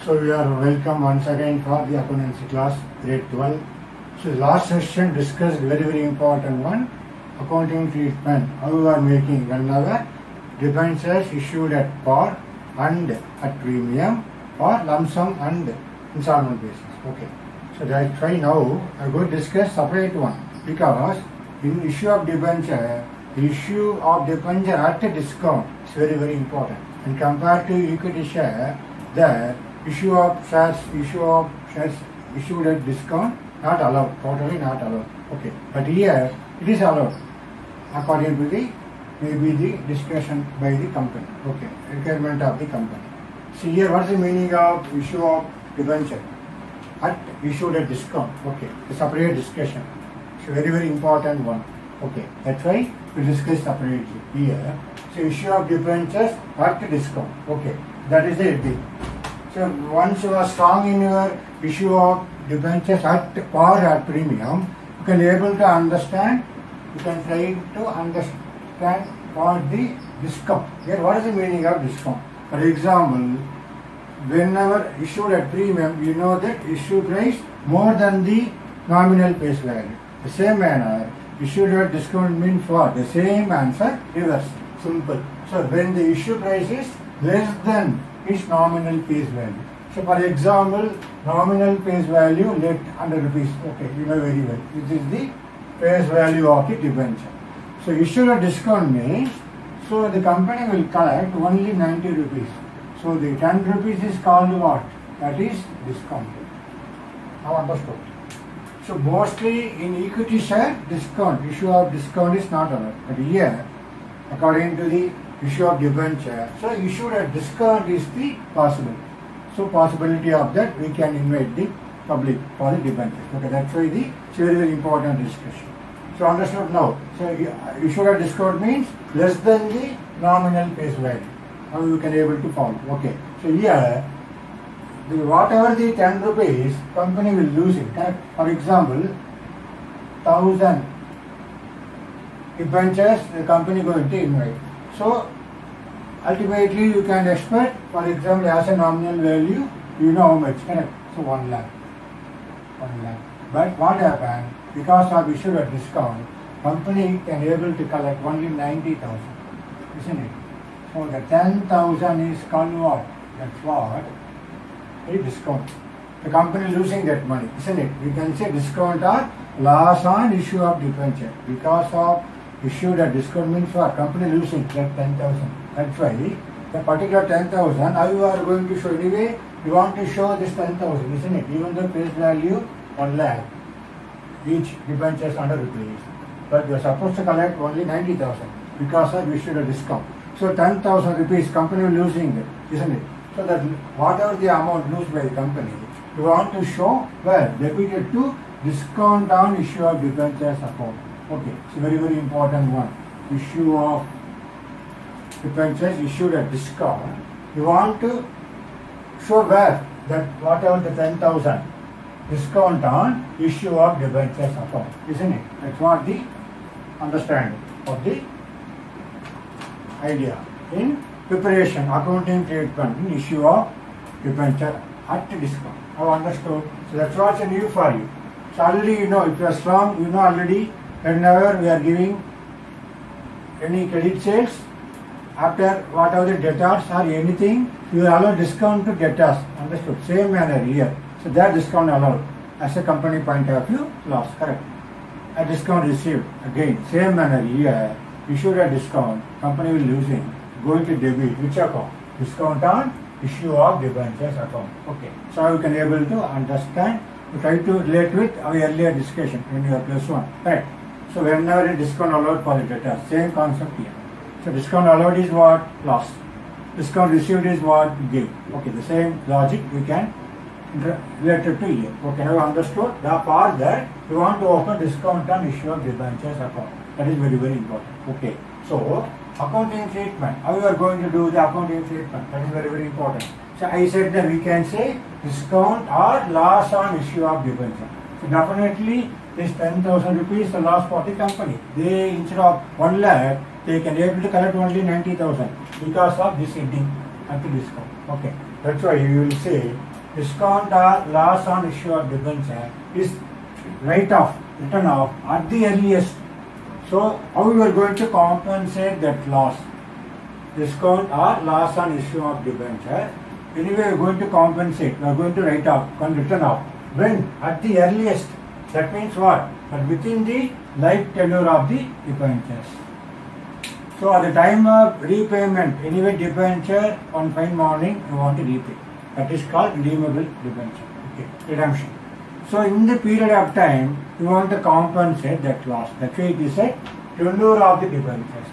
So you are welcome once again for the accountancy class, grade 12. So last session discussed very important one, accounting treatment. How we are making whenever debentures issued at par and at premium or lump sum and installment basis. Okay. So that's why now I am going to discuss separate one, because in issue of debenture, at a discount is very important. And compared to equity share, the issue of shares issued at discount not allowed, totally not allowed. Okay, but here it is allowed according to the maybe the discussion by the company. Okay, requirement of the company. See here, what is the meaning of issue of debenture at issued at discount? Okay, a separate discussion. It's a very important one. Okay, that's why we discuss separately here. So issue of debentures at discount. Okay, that is the heading. So once you are strong in your issue of debentures at par or at premium, you can able to understand, you can try to understand what the discount. Here, what is the meaning of discount? For example, whenever issued at premium, you know that issue price more than the nominal face value. The same manner, issued at discount means for the same answer, reverse, simple. So when the issue price is less than its nominal face value. So for example, nominal face value let 100 rupees. Okay, you know very well. This is the face value of the debenture. So issued at discount means, so the company will collect only 90 rupees. So the 10 rupees is called what? That is discounted. Now understood. So mostly in equity share, discount, issue of discount is not allowed. But here, according to the issue of debenture, so issued at discount is the possible. So possibility of that we can invite the public for the debenture. Okay, that's why the very important discussion. So understood now. So issued at discount means less than the nominal face value. Now you can able to follow. Okay. So here, whatever the 10 rupees, company will lose it. Correct? For example, 1000 debentures the company going to invite. So ultimately you can expect, for example, as a nominal value, you know how much, correct? So 1 lakh. 1 lakh. But what happened? Because of issued at discount, company can able to collect only 90,000, isn't it? So the 10,000 is called what? That's what? A discount. The company losing that money, isn't it? We can say discount or loss on issue of debenture. Because of issued at discount means for company losing that 10,000. That's why the particular 10,000, how you are going to show anyway, you want to show this 10,000, isn't it? Even the face value 1 lakh, each debenture is 100 rupees. But you are supposed to collect only 90,000 because of issued a discount. So 10,000 rupees company losing it, isn't it? So that whatever the amount lose by the company, you want to show where debited to discount on issue of debentures account. Okay, it's a very important one. Issue of debentures issued at discount. You want to show where that whatever the 10,000 discount on issue of debentures account, isn't it? That's what the understanding of the idea in preparation, accounting treatment in issue of debenture at discount. Have understood? So that's what's new for you. So already you know, if you are strong, you know already whenever we are giving any credit sales, after whatever the debtors or anything, you allow discount to debtors. Understood? Same manner here. So that discount allowed as a company point of view, loss, correct? A discount received, again, same manner here, issued a discount, company will losing, going to debit, which account? Discount on issue of debentures account. Okay. So you can able to understand, you try to relate with our earlier discussion when you are +1, right? So whenever a discount allowed for the debtors, same concept here. So discount allowed is what? Loss. Discount received is what? Gain. Okay, the same logic we can related to here. Okay, now you understood? For that, you want to open discount on issue of debentures account. That is very important. Okay. So accounting treatment. How you are going to do the accounting treatment? That is very important. So I said that we can say discount or loss on issue of debenture. So definitely this 10,000 rupees the loss for the company. They instead of 1 lakh, they can able to collect only 90,000 because of this heading at the discount. Okay. That's why you will say discount or loss on issue of debenture is written off at the earliest. So how you are going to compensate that loss? Discount or loss on issue of debenture. Anyway, you are going to compensate. You are going to write off, written off. When? At the earliest. That means what? But within the life tenure of the debentures. So at the time of repayment, anyway debenture on fine morning you want to repay. That is called redeemable debenture. Okay, redemption. So in the period of time, you want to compensate that loss. That's why it is a tenure of the debentures.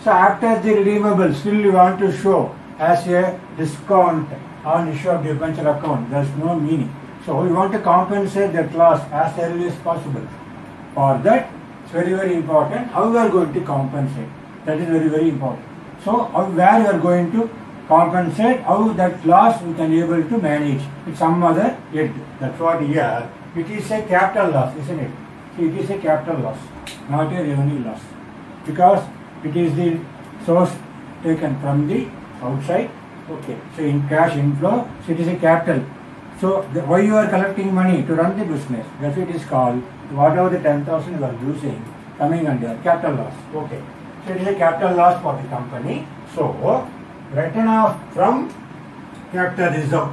So after the redeemable, still you want to show as a discount on issue of debenture account. There is no meaning. So you want to compensate that loss as early as possible. For that, it's very, very important how you are going to compensate. That is very, very important. So where you are going to compensate, how that loss we can able to manage with some other head. That's what here. It is a capital loss, isn't it? See, it is a capital loss, not a revenue loss. Because it is the source taken from the outside. Okay. So in cash inflow, so it is a capital. So why you are collecting money to run the business? That's what it is called. Whatever the 10,000 you are using, coming under capital loss. Okay. So it is a capital loss for the company. So written off from capital reserve.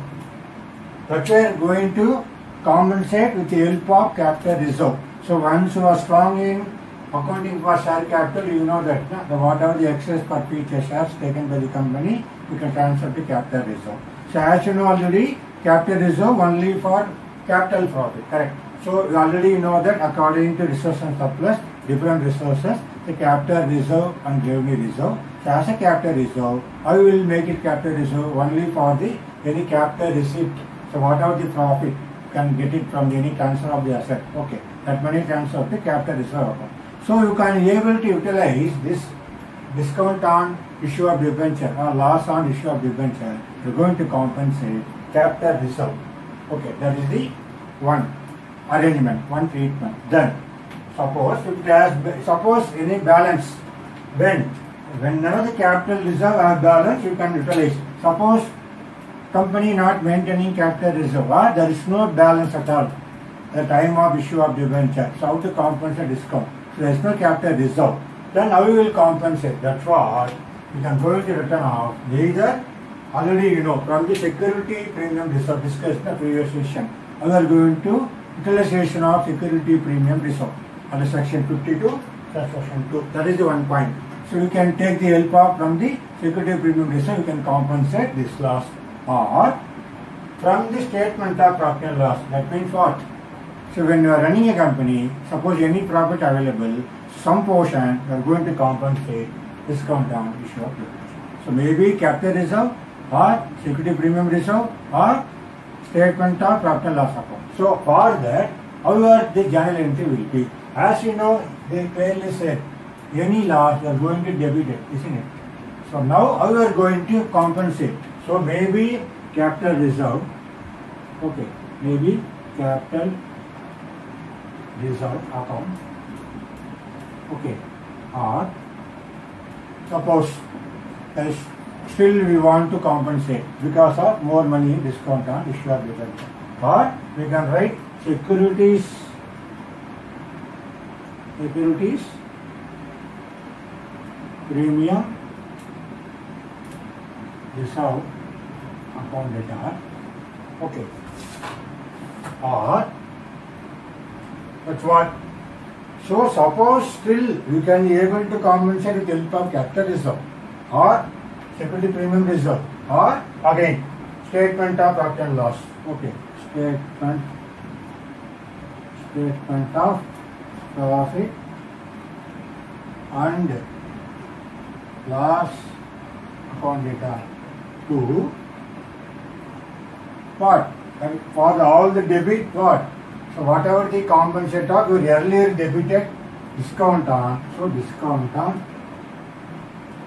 That's why we are going to compensate with the help of capital reserve. So once you are strong in accounting for share capital, you know that whatever the excess per future shares taken by the company, you can transfer to capital reserve. So as you know already, capital reserve only for capital profit, correct? So you already know that according to resource and surplus, different resources, the capital reserve and revenue reserve. So as a capital reserve, I will make it capital reserve only for the any capital receipt. So whatever the profit, you can get it from any transfer of the asset. Okay, that money transfer to capital reserve account. So you can be able to utilize this discount on issue of debenture or loss on issue of debenture. You are going to compensate capital reserve. Okay, that is the one arrangement, one treatment. Then suppose if it has any balance, whenever the capital reserve has balance, you can utilize. Suppose company not maintaining capital reserve, or there is no balance at all at the time of issue of debenture. So how to compensate discount? So there is no capital reserve. Then how you will compensate? That's what you can go into return off. Either already you know from the security premium reserve discussed in the previous session. We are going to utilization of security premium reserve under section 52, section 2. That is the one point. So you can take the help of from the security premium reserve, you can compensate this loss, or from the statement of profit and loss. That means what? So when you are running a company, suppose any profit available, some portion you are going to compensate discount on issue of debenture. So maybe capital reserve or security premium reserve or statement of profit and loss account. So for that, however the journal entry will be. As you know, they clearly said any loss you are going to debit it, isn't it? So now how you are going to compensate? So maybe capital reserve, okay, maybe capital reserve account, okay, or suppose still we want to compensate because of more money discount on issue of debenture, or we can write securities premium reserve account data, okay, or that's what. So suppose still you can be able to compensate with help of capital reserve or security premium reserve, or again statement of profit and loss, okay, statement of profit and loss account data to what? For all the debit what? So whatever the compensate of your earlier debited discount on, so discount on,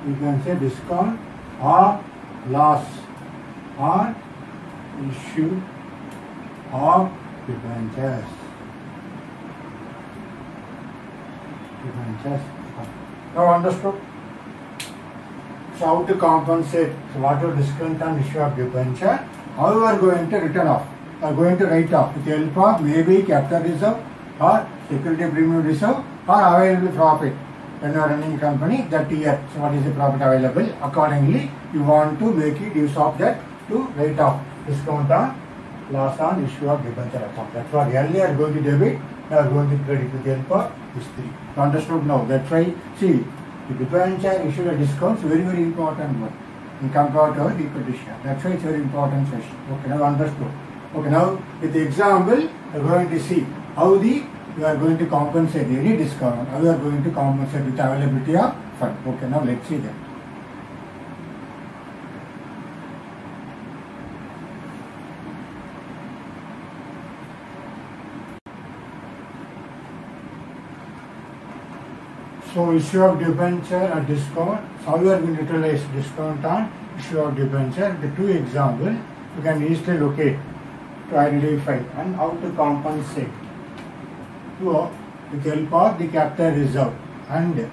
you can say discount or loss on issue of debentures. Now understood? So how to compensate? So whatever discount on issue of debenture, how you are going to return off, you are going to write off with the help of maybe capital reserve or security premium reserve or available profit. When you are running a company that year, so what is the profit available? Accordingly, you want to make it use of that to write off discount on loss on issue of debenture account. That's what earlier you are going to debit, you are going to credit with the help of these three. You understood now? That's why, see, the debenture issue of discount is very important one in compared to our equity share. That's why it's very important session. Okay, now understood. Okay, now with the example, you are going to see how you are going to compensate any discount, how you are going to compensate with availability of fund. Okay, now let's see that. So issue of debenture at discount, how you are going to utilize discount on issue of debenture. The two examples you can easily locate to identify and how to compensate. So with the help of the capital reserve and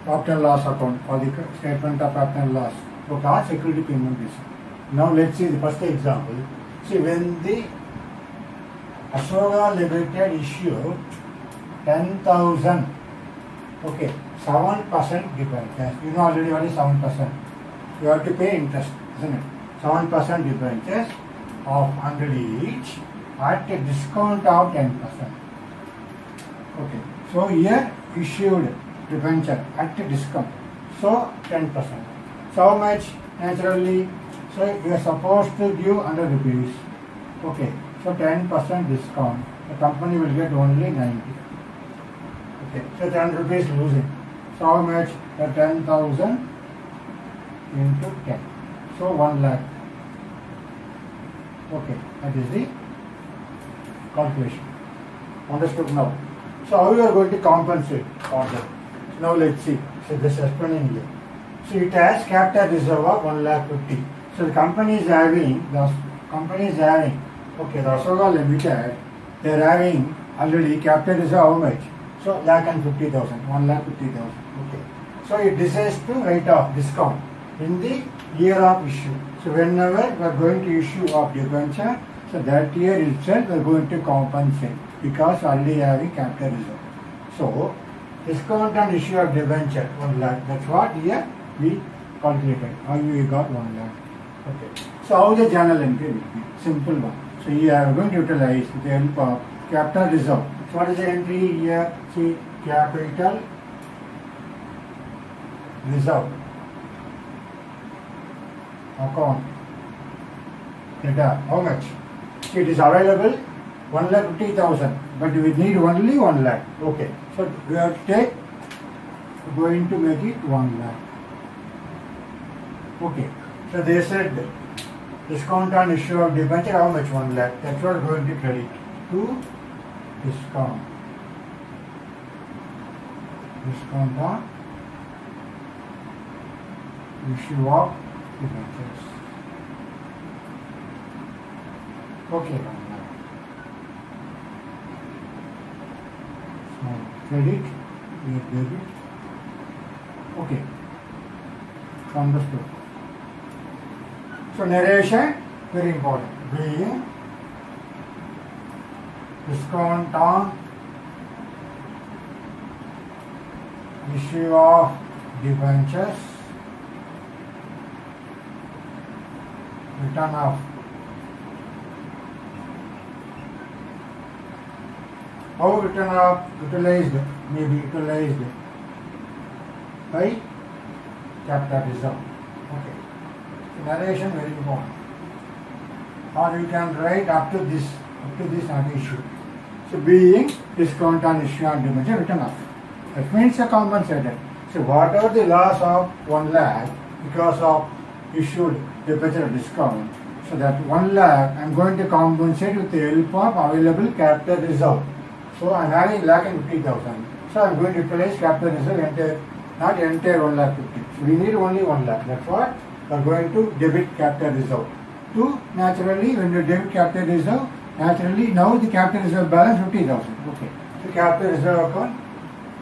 profit and loss account or the statement of profit and loss, or security premium reserve. Now let's see the first example. See, when the Ashoka Limited issue 10,000, okay, 7% debentures. You know already what is 7%. You have to pay interest, isn't it? 7% debentures of 100 each at a discount of 10%. Okay, so here issued debenture at a discount, so 10%. So how much? Naturally, so you are supposed to give 100 rupees. Okay, so 10% discount. The company will get only 90. Okay, so 10 rupees losing. So how much? The 10,000 into 10. So 1 lakh. Okay, that is the calculation. Understood now? So how you are going to compensate for that? Now let's see. So this is explaining here. So it has capital reserve of 1,50,000. So the company is having, okay, the Ashoka Limited, they are having already capital reserve how much? So 1,50,000, 1,50,000. Okay. So it decides to write off discount in the year of issue. So whenever we are going to issue of debenture, so that year itself we are going to compensate because already having capital reserve. So discount on issue of debenture 1 lakh. That's what here we calculated. How we got 1 lakh. Okay. So how the journal entry will be? Simple one. So here I am going to utilize with the help of capital reserve. So what is the entry here? See, capital reserve account data. How much? See, it is available 1,50,000, but we need only 1 lakh. Okay, so we have to take, going to make it 1 lakh. Okay, so they said discount on issue of debenture how much? 1 lakh. That's what we are going to credit to discount. Discount on issue of debentures. Okay, so credit, we have debit. Okay, understood. So narration, very important. Being discount on issue of debentures, return of how return of utilized may be utilized by capital reserve. Okay. So narration very important. Or you can write up to this not issue. So being discount on issue on debenture written off. That means a compensated. So whatever the loss of 1 lakh because of issued debenture discount, so that 1 lakh I am going to compensate with the help of available capital reserve. So I am having 1,50,000. So I am going to utilize capital reserve entire, not entire 1,50,000. So we need only 1 lakh. That's what we are going to debit capital reserve. To naturally, when you debit capital reserve, naturally now the capital reserve balance 50,000. Okay. So capital reserve account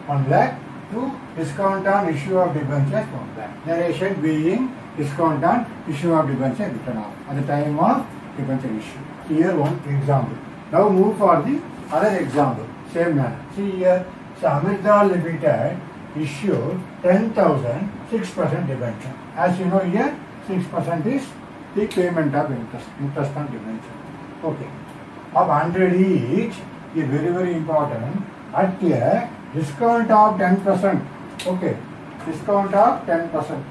1 lakh to discount on issue of debentures 1 lakh. Narration being discount on issue of debenture written off at the time of debenture issue. Here one example. Now move for the other example. Same manner. See here. So Amirdal Limited issued 10,000 6% debenture. As you know here, 6% is the payment of interest on debenture. Okay. Of 100 each is very important. At a discount of 10%. Okay. Discount of 10%.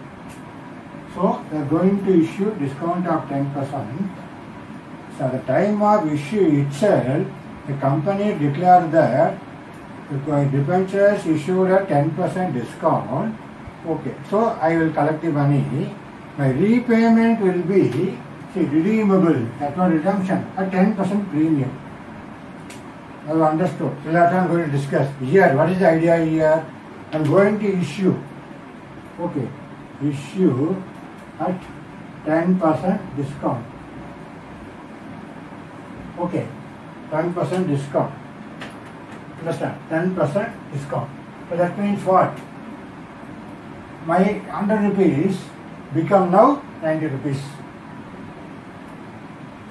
So they are going to issue discount of 10%. So at the time of issue itself, the company declared that the debentures issued at 10% discount. Okay, so I will collect the money. My repayment will be, see, redeemable, that's not redemption, at 10% premium. I have understood. So that I am going to discuss. Here, what is the idea here? I am going to issue. Okay, issue at 10% discount. Okay, 10% discount. Understand? 10% discount. So that means what? My 100 rupees become now 90 rupees.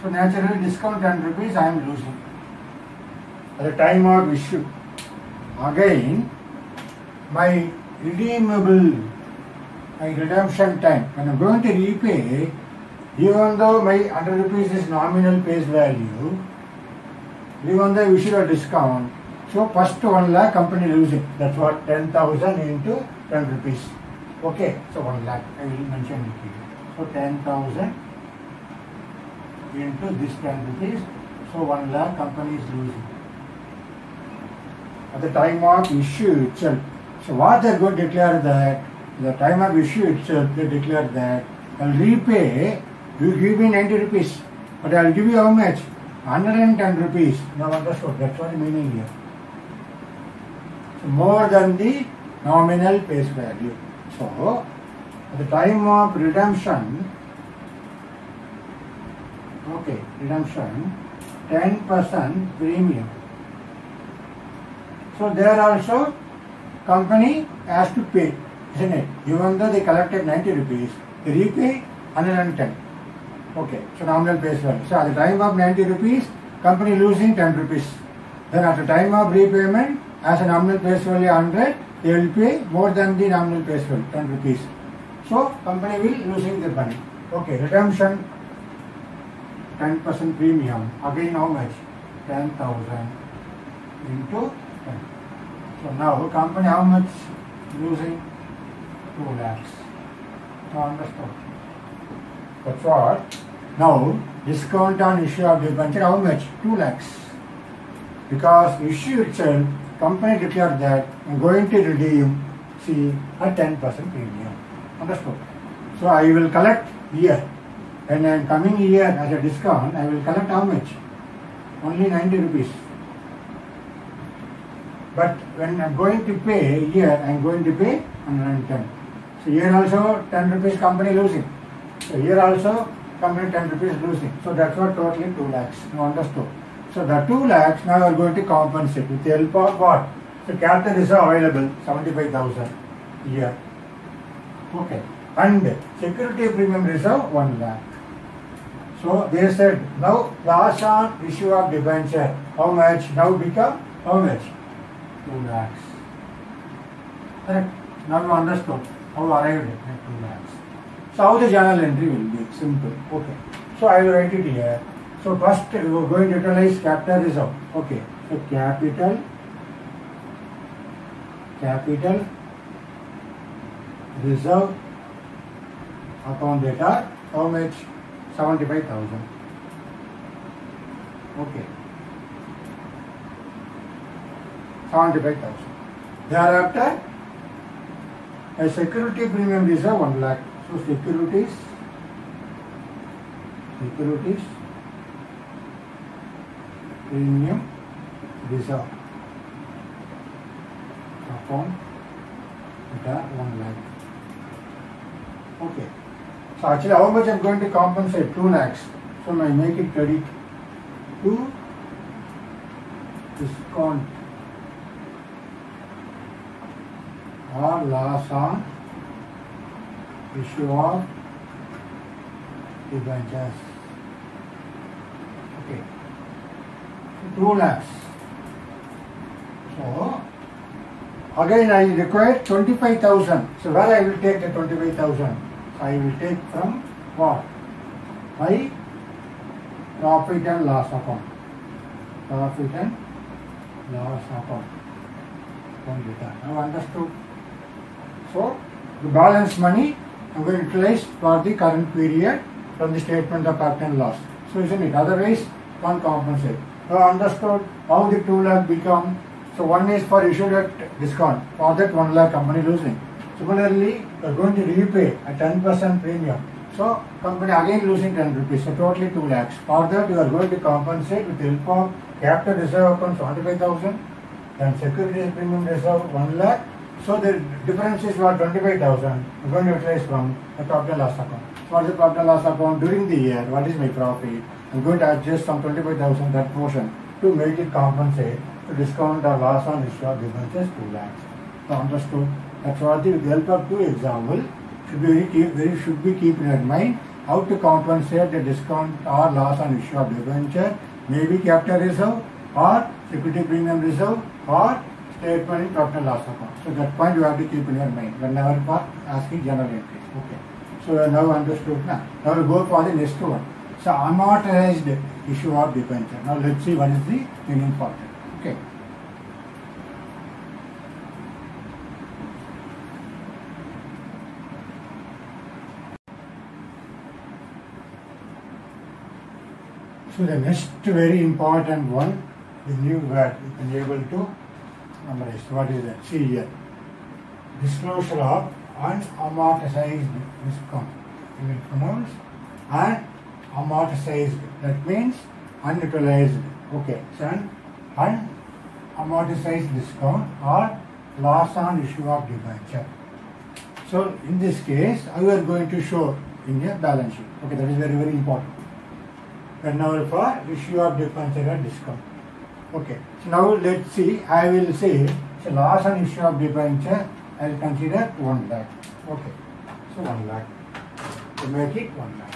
So naturally discount 10 rupees I am losing at the time of issue. Again, my redeemable, my redemption time, when I am going to repay, even though my 100 rupees is nominal face value, even though I issued a discount, so first 1 lakh company losing. That's what 10,000 into 10 rupees. Okay, so 1 lakh I will mention it here. So 10,000 into this 10 rupees. So 1 lakh company is losing at the time of issue itself. So what they are going to declare that at the time of issue itself they declare that I will repay. You give me 90 rupees, but I will give you how much? 110 rupees. Now understood. That's what the meaning here. So more than the nominal face value. So at the time of redemption, okay, redemption, 10% premium. So there also company has to pay, isn't it? Even though they collected 90 rupees, they repay 110. Okay, so nominal face value. So at the time of 90 rupees, company losing 10 rupees. Then at the time of repayment, as a nominal face value 100, they will pay more than the nominal face value, 10 rupees. So company will losing the money. Okay, redemption, 10% premium. Again how much? 10,000 into 10. So now company how much losing? 2 lakhs. Now understand. That's what. Now discount on issue of debenture how much? 2 lakhs. Because issue itself, company declared that I am going to redeem, see, at 10% premium. Understood? So I will collect here. When I am coming here as a discount, I will collect how much? Only 90 rupees. But when I am going to pay here, I am going to pay 110. So here also 10 rupees company losing. So here also company 10 rupees losing. So that's what totally 2 lakhs. You understood? So the 2 lakhs now are going to compensate with the help of what? So capital reserve available 75,000 here. Okay. And security premium reserve 1 lakh. So they said now loss on issue of debenture how much? Now become how much? 2 lakhs. Correct. Now you understood how arrived at 2 lakhs. So how the journal entry will be? Simple. Okay. So I will write it here. So first we are going to utilize capital reserve. Okay. So capital reserve account data how much? 75,000. Okay. 75,000. Thereafter a security premium reserve 1 lakh. So securities premium reserve account data 1 lakh. Okay. So actually how much I am going to compensate? 2 lakhs. So I make it credit to discount or loss on issue of debentures. Okay. 2 lakhs. So again I require 25,000. So where I will take the 25,000? I will take from what? My profit and loss account. Profit and loss account. Now understood? So the balance money I am going to utilize for the current period from the statement of profit and loss. So isn't it? Otherwise can't compensate. Now understood how the 2 lakh become. So one is for issued at discount. For that 1 lakh company losing. Similarly, you are going to repay a 10% premium. So company again losing 10 rupees. So totally 2 lakhs. For that you are going to compensate with the help of capital reserve account 75,000. Then securities premium reserve 1 lakh. So the difference is what? 25,000. We are going to utilize from the profit and loss account. What is the profit and loss account during the year? What is my profit? I am going to adjust some 25,000 that portion to make it compensate to discount or loss on issue of debentures 2 lakhs. So understood? That's what with the help of 2 examples should be keep in mind how to compensate the discount or loss on issue of debenture, maybe capital reserve or security premium reserve or statement in profit and loss account. So that point you have to keep in your mind whenever for asking general entries. Okay. So now understood now. Now we go for the next one. So amortized issue of debenture. Now let's see what is the meaning for that. Okay. So the next very important one, the new word you can be able to memorize. What is that? See here. Disclosure of unamortized discount. You will pronounce unamortized. That means unutilized. Okay. So unamortized discount or loss on issue of debenture. So in this case, we are going to show in your balance sheet. Okay, that is very, very important. Whenever for issue of debenture or discount. Okay. So now let's see. I will say so loss on issue of debenture. I will consider 1 lakh. Okay. So 1 lakh. To make it 1 lakh.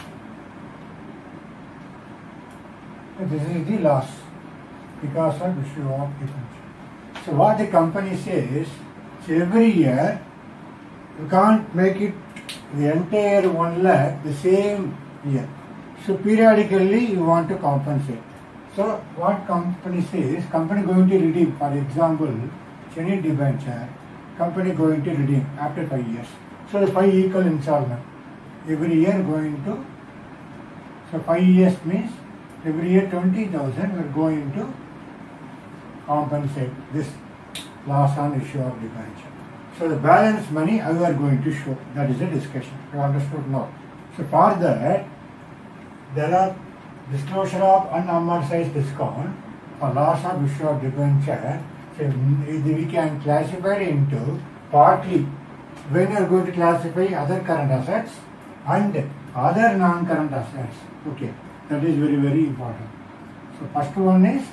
So this is the loss because of issue of debenture. So what the company says, so every year you can't make it the entire 1 lakh the same year. So periodically you want to compensate. So what company says, company going to redeem, for example, any debenture, company going to redeem after 5 years. So the 5 equal installment. Every year going to, so 5 years means every year 20,000 we are going to compensate this loss on issue of debenture. So the balance money we are going to show. That is a discussion. You understood now. So for that, there are disclosure of unamortized discount or loss of issue of debenture. So we can classify into partly when you are going to classify other current assets and other non-current assets. Okay, that is very, very important. So first one is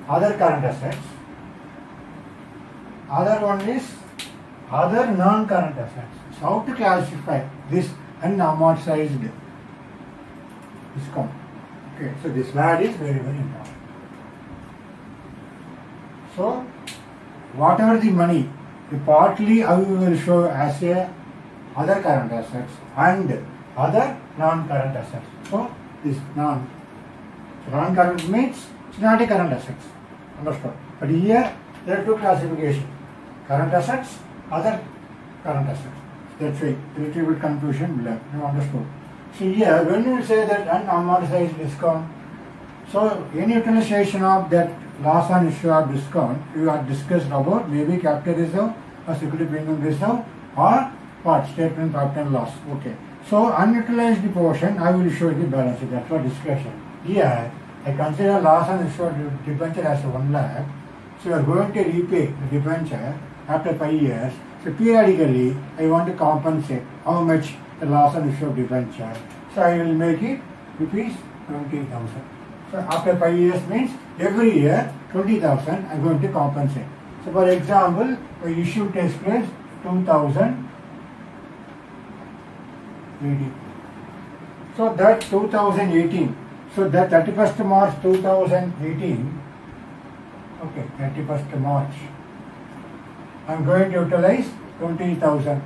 other current assets. Other one is other non-current assets. So how to classify this unamortized discount? Okay, so this word is very, very important. So whatever the money, the partly I will show as a other current assets and other non-current assets. So this non-current means it's not a current assets. Understood? But here there are 2 classifications: current assets, other current assets. That's why a little bit confusion below. You understood? So here when you say that unamortized discount, so any utilization of that loss on issue of discount, you have discussed about maybe capital reserve or security premium reserve or what? Statement profit and loss. Okay. So unutilized portion I will show the balance sheet. That's what discussion. Here I consider loss on issue of debenture as 1 lakh. So you are going to repay the debenture after 5 years. So periodically I want to compensate how much the loss on issue of debenture. So I will make it rupees 20,000. So after 5 years means every year 20,000 I am going to compensate. So for example, the issue takes place 2018. So that 2018. So that 31st March 2018. Okay, 31st March. I am going to utilize 20,000.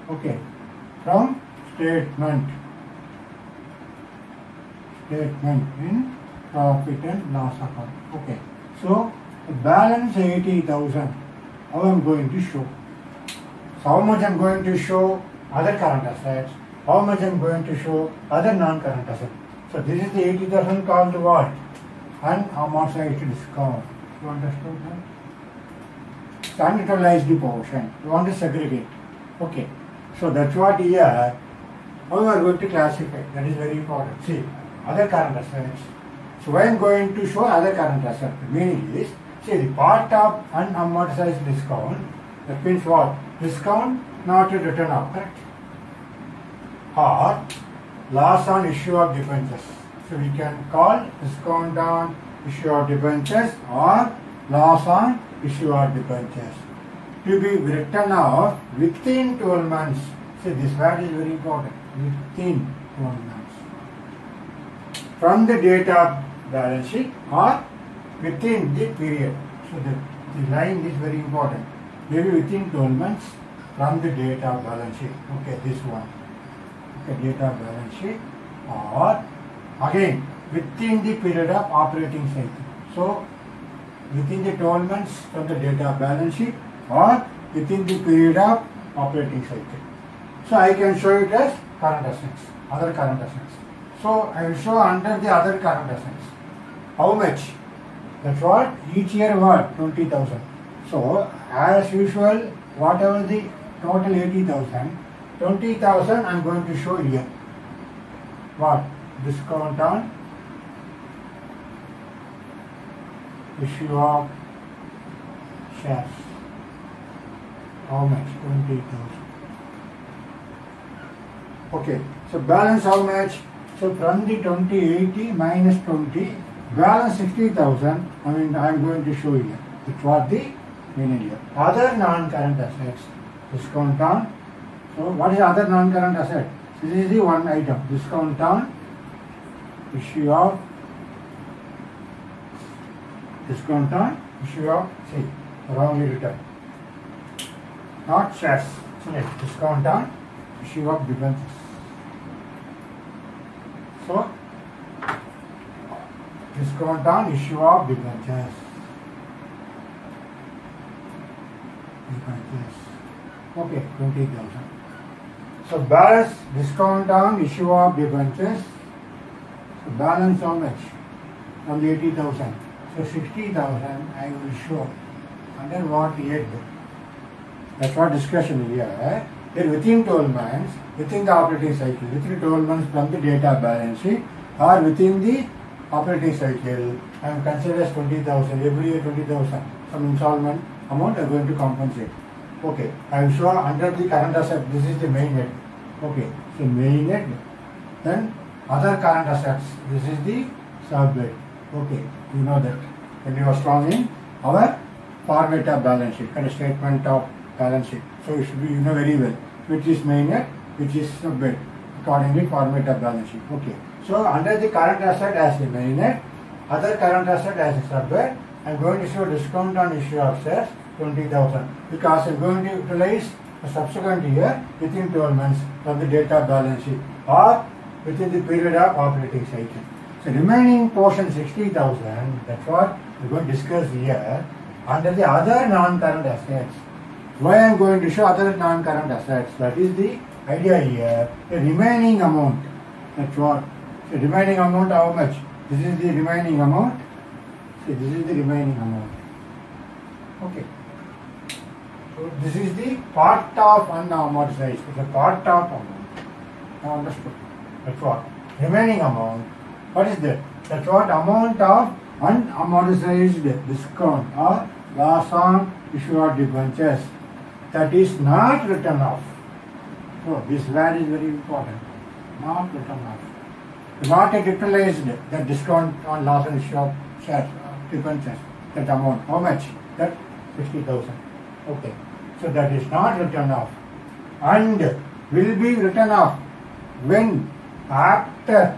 Okay, from statement in profit and loss account. Okay, so the balance 80,000. How I am going to show? So how much I am going to show other current assets? How much I am going to show other non-current assets? So this is the 80,000 called what? Unamortized discount. You understood that? Unutilized portion. You want to segregate. Okay. So that's what here. How you are going to classify? That is very important. See, other current assets. So I am going to show other current assets. Meaning is, see, the part of unamortized discount. That means what? Discount not written off. Correct? Or loss on issue of debentures. So we can call discount on issue of debentures or loss on issue of debentures. To be written off within 12 months. See, this word is very important. Within 12 months. From the date of balance sheet or within the period. So the line is very important. Maybe within 12 months from the date of balance sheet. Okay, this one. Okay, date of balance sheet or again within the period of operating cycle. So within the 12 months from the date of balance sheet or within the period of operating cycle. So I can show it as current assets, other current assets. So I will show under the other current assets. How much? That's what? Each year what? 20,000. So as usual, whatever the total 80,000, 20,000 I am going to show here. What? Discount on issue of shares. How much? 20,000. Okay. So balance how much? So from the 2080 minus 20, balance 60,000. I am going to show here. It's what the meaning here. Other non-current assets. Discount on. So what is other non-current asset? This is the one item. Discount on issue of see, wrongly written. Not shares. So discount on issue of debentures. So discount on issue of debentures. Okay, 20,000. So balance discount on issue of debentures. So balance how much? From the 80,000. So 60,000 I will show under what head? That's what discussion here. Then within 12 months, within the operating cycle, within 12 months from the date of balance sheet or within the operating cycle, I am considered as 20,000. Every year 20,000. Some installment amount I am going to compensate. Okay, I am sure under the current asset, this is the main head. Okay, so main head, then other current assets, this is the sub-head. Okay, you know that. When you are strong in our format of balance sheet, and statement of balance sheet. So it should be, you know very well, which is main head, which is sub-head, accordingly format of balance sheet. Okay, so under the current asset as the main head, other current asset as a sub-head, I am going to show discount on issue of shares 20,000 because I am going to utilize the subsequent year within 12 months from the date of balance sheet or within the period of operating cycle. So remaining portion 60,000, that's what we are going to discuss here under the other non-current assets. Why I am going to show other non-current assets? That is the idea here. The remaining amount, that's what. So remaining amount how much? This is the remaining amount. See, this is the remaining amount. Okay. So this is the part of unamortized. It's a part of amount. Now understood. That's what. Remaining amount. What is that? That's what amount of unamortized discount or loss on issue of debentures that is not written off. So this word is very important. Not written off. Not utilized the discount on loss on issue of shares, debentures. That amount. How much? That 60,000. Okay. So that is not written off. And will be written off when after,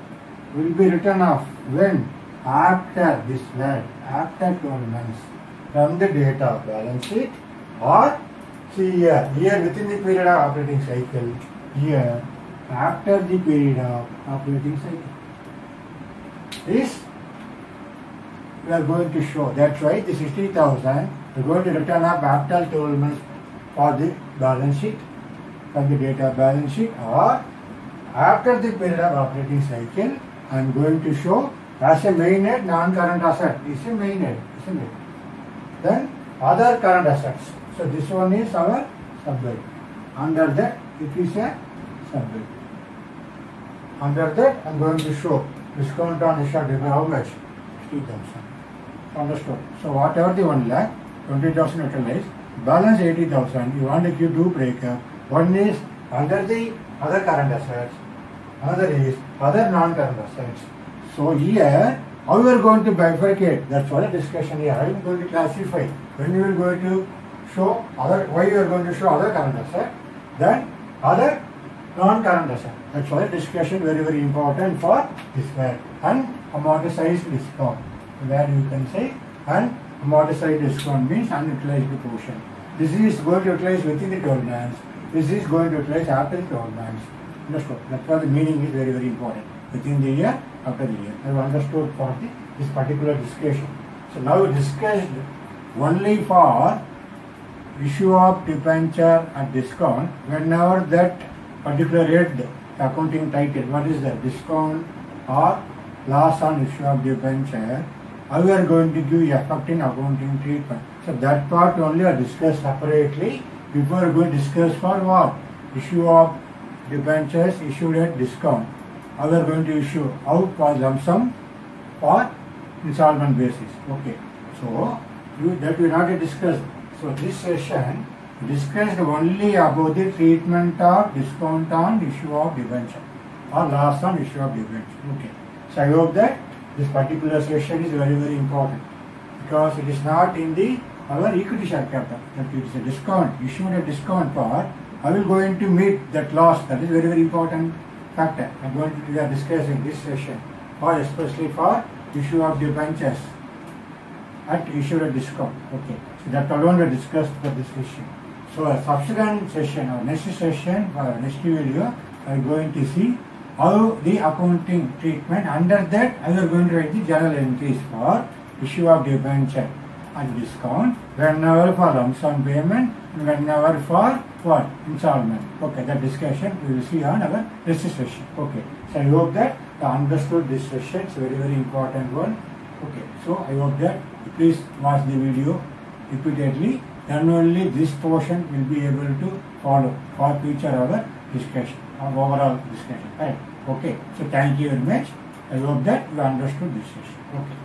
will be written off when after this word, after 12 months from the date of balance sheet, or see here within the period of operating cycle, here after the period of operating cycle. This we are going to show. That's why the 60,000 we are going to return off after 12 months for the balance sheet, from the date of balance sheet, or after the period of operating cycle. I am going to show as a main head non-current asset is a main head, isn't it? Then other current assets. So this one is our subhead. Under that it is a subhead. Under that I am going to show discount on issue of how much? 60,000. Understood. So whatever the 1 lakh, 20,000 utilized, balance 80,000. You want to give two breakup. One is under the other current assets, another is other non-current assets. So here, how we are going to bifurcate? That's all the discussion here. I am going to classify. When you are going to show other, why you are going to show other current asset, then other non-current asset. That's why discussion very, very important for this one. And amortized discount. Where you can say, and amortized discount means unutilized portion. This is going to utilize within the 12 months. This is going to utilize after the 12 months. Understood? That's why the meaning is very, very important. Within the year, after the year. I have understood for this particular discussion. So now we discussed only for issue of debenture at discount. Whenever that particular head, accounting title, what is that? Discount or loss on issue of debenture, how we are going to give effect in accounting treatment. So that part only are discussed separately. Before we will discuss for what? Issue of debentures issued at discount. How we are going to issue out for lump sum for installment basis. Okay. So that we not discussed. So this session discussed only about the treatment of discount on issue of debenture or loss on issue of debenture. Okay. So I hope that this particular session is very, very important because it is not in the our equity share capital. That it is a discount, issued a discount part. I will going to meet that loss. That is very, very important factor. I am going to be discussing this session, or especially for issue of debentures at issued at discount. Okay. So that alone we discussed for this session. So a subsequent session or next session or next video, I am going to see how the accounting treatment. Under that, I am going to write the journal entries for issue of debenture and discount, whenever for lump sum payment, and whenever for what? Installment. Okay, that discussion we will see on our next session. Okay, so I hope that you understood this session. It's a very, very important one. Okay, so I hope that you please watch the video repeatedly, then only this portion will be able to follow for future our discussion, our overall discussion. Right? Okay, so thank you very much. I hope that you understood this session. Okay.